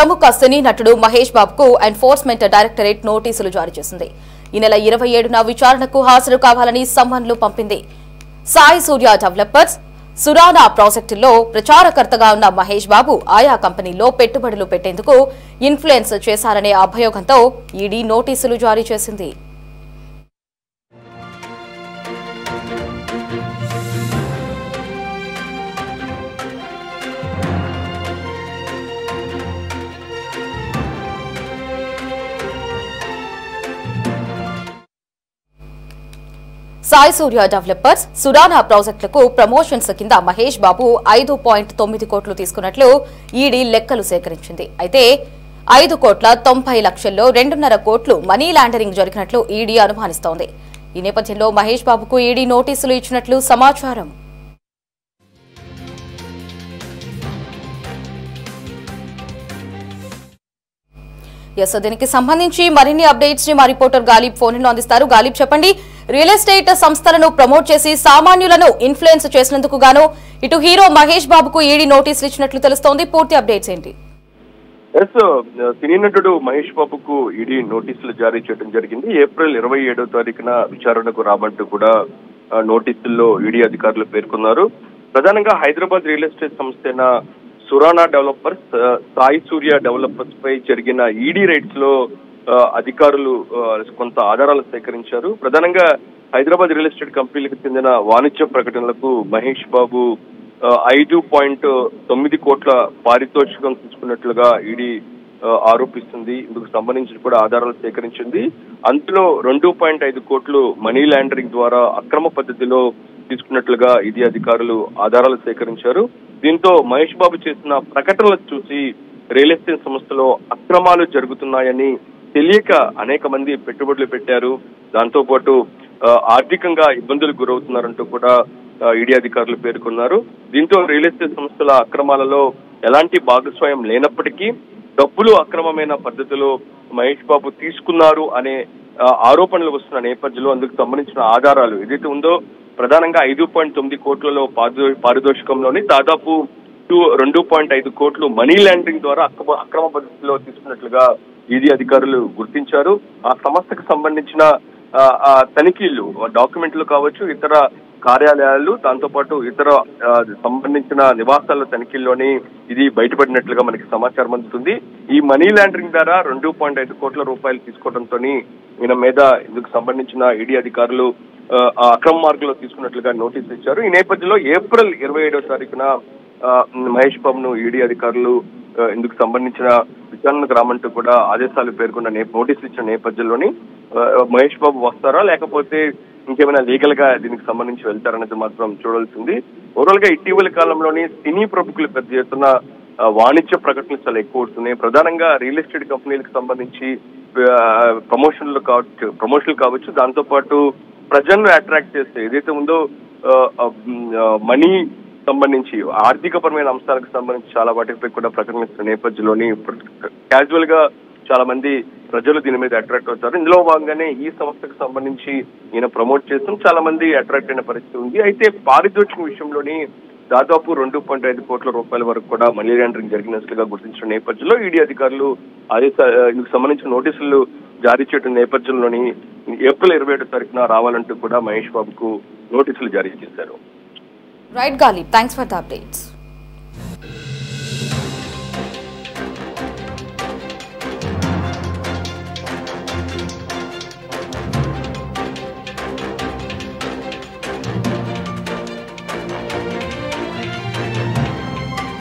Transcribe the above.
ప్రముఖ సినీ నటుడు మహేష్ బాబుకు ఎన్ఫోర్స్మెంట్ డైరెక్టరేట్ నోటీసులు జారీ చేసింది. ఈ నెల 27న విచారణకు హాజరు కావాలని సమ్మన్లు పంపింది. సాయి సూర్య డెవలపర్స్ సురానా ప్రాజెక్టులో ప్రచారకర్తగా ఉన్న మహేష్ బాబు ఆయా కంపెనీల్లో పెట్టుబడులు పెట్టేందుకు ఇన్ఫ్లుయెన్స్ చేశారనే అభియోగంతో ఈడీ నోటీసులు జారీ చేసింది. సాయి సూర్య డెవలపర్స్ సురానా ప్రాజెక్టులకు ప్రమోషన్స్ కింద మహేష్ బాబు 5.9 కోట్లు తీసుకున్నట్లు ఈడీ లెక్కలు సేకరించింది. అయితే 5,90,00,000లో 2.5 కోట్లు మనీ లాండరింగ్ జరిగినట్లు ఈడీ అనుమానిస్తోంది. ఈ నేపథ్యంలో మహేష్ బాబుకు ఈడీ నోటీసులు ఇచ్చినట్లు సమాచారం. దీనికి సంబంధించి మరిన్ని అప్డేట్స్ ని మా రిపోర్టర్ గాలిబ్ ఫోన్ లో అందిస్తారు. గాలిబ్, చెప్పండి, రియల్ ఎస్టేట్ సంస్థలను ప్రమోట్ చేసి సామాన్యులను ఇన్ఫ్లుయెన్స్ చేసినందుకు గాను ఇటు హీరో మహేష్ బాబుకు ఈడీ నోటీసులు ఇచ్చినట్లు తెలుస్తోంది. పూర్తి అప్డేట్స్ ఏంటి? సినీ నటుడు మహేష్ బాబుకు ఈడీ నోటీసులు జారీ చేయడం జరిగింది. ఏప్రిల్ 27వ తారీఖున విచారణకు రామంటూ కూడా నోటీసుల్లో ఈడీ అధికారులు పేర్కొన్నారు. ప్రధానంగా హైదరాబాద్ రియల్ ఎస్టేట్ సంస్థ సురానా డెవలపర్స్, సాయి సూర్య డెవలపర్స్ పై జరిగిన ఈడీ రైడ్స్ లో అధికారులు కొంత ఆధారాలు సేకరించారు. ప్రధానంగా హైదరాబాద్ రియల్ ఎస్టేట్ కంపెనీలకు చెందిన వాణిజ్య ప్రకటనలకు మహేష్ బాబు 5.9 కోట్ల పారితోషికం తీసుకున్నట్లుగా ఈడీ ఆరోపిస్తుంది. ఇందుకు సంబంధించి కూడా ఆధారాలు సేకరించింది. అందులో 2.5 కోట్లు మనీ లాండరింగ్ ద్వారా అక్రమ పద్ధతిలో తీసుకున్నట్లుగా ఈడీ అధికారులు ఆధారాలు సేకరించారు. దీంతో మహేష్ బాబు చేసిన ప్రకటనలు చూసి రియల్ ఎస్టేట్ సంస్థలో అక్రమాలు జరుగుతున్నాయని తెలియక అనేక మంది పెట్టుబడులు పెట్టారు. దాంతో పాటు ఆర్థికంగా ఇబ్బందులు గురవుతున్నారంటూ కూడా ఈడీ అధికారులు పేర్కొన్నారు. దీంతో రియల్ ఎస్టేట్ సంస్థల అక్రమాలలో ఎలాంటి భాగస్వామ్యం లేనప్పటికీ డబ్బులు అక్రమమైన పద్ధతిలో మహేష్ బాబు తీసుకున్నారు అనే ఆరోపణలు వస్తున్న నేపథ్యంలో అందుకు సంబంధించిన ఆధారాలు ఏదైతే ఉందో ప్రధానంగా 5.9 కోట్లలో పారితోషికంలోని దాదాపు 2.5 కోట్లు మనీ లాండరింగ్ ద్వారా అక్రమ పద్ధతిలో తీసుకున్నట్లుగా ఈడీ అధికారులు గుర్తించారు. ఆ సంస్థకు సంబంధించిన తనిఖీలు, డాక్యుమెంట్లు కావచ్చు, ఇతర కార్యాలయాలు, దాంతో పాటు ఇతర సంబంధించిన నివాసాల తనిఖీల్లోని ఇది బయటపడినట్లుగా మనకి సమాచారం అందుతుంది. ఈ మనీ లాండరింగ్ ద్వారా 2.5 కోట్ల రూపాయలు తీసుకోవడంతో ఈయన మీద ఇందుకు సంబంధించిన ఈడీ అధికారులు అక్రమ మార్గంలో తీసుకున్నట్లుగా నోటీసులు ఇచ్చారు. ఈ నేపథ్యంలో ఏప్రిల్ 27వ తారీఖున మహేష్ బాబును ఈడీ అధికారులు ఇందుకు సంబంధించిన విచారణకు రామంటూ కూడా ఆదేశాలు పేర్కొన్న నోటీసులు ఇచ్చిన నేపథ్యంలోని మహేష్ బాబు వస్తారా లేకపోతే ఇంకేమైనా లీగల్ గా దీనికి సంబంధించి వెళ్తారనేది మాత్రం చూడాల్సింది. ఓవరాల్ గా ఇటీవల కాలంలోని సినీ ప్రముఖులు పెద్ద ఎత్తున వాణిజ్య ప్రకటనలు చాలా ఎక్కువ వస్తున్నాయి. ప్రధానంగా రియల్ ఎస్టేట్ కంపెనీలకు సంబంధించి ప్రమోషన్లు కావచ్చు, దాంతో పాటు ప్రజలను అట్రాక్ట్ చేస్తే ఏదైతే ఉందో మనీ సంబంధించి ఆర్థికపరమైన అంశాలకు సంబంధించి చాలా వాటిపై కూడా ప్రకటనలు ఇస్తున్న నేపథ్యంలోని క్యాజువల్ గా చాలా మంది ప్రజలు దీని మీద అట్రాక్ట్ అవుతారు. ఇందులో భాగంగానే ఈ సంస్థకు సంబంధించి ఈయన ప్రమోట్ చేస్తాం చాలా మంది అట్రాక్ట్ అయిన పరిస్థితి ఉంది. అయితే పారితోషికం విషయంలోని దాదాపు 2.5 కోట్ల రూపాయల వరకు కూడా మనీ లాండరింగ్ జరిగినట్లుగా గుర్తించిన నేపథ్యంలో ఈడీ అధికారులు ఇందుకు సంబంధించిన నోటీసులు జారీ చేయడం నేపథ్యంలోని ఏప్రిల్ 27వ తారీఖున రావాలంటూ కూడా మహేష్ బాబుకు నోటీసులు జారీ చేశారు. Right Ghalib, thanks for the updates.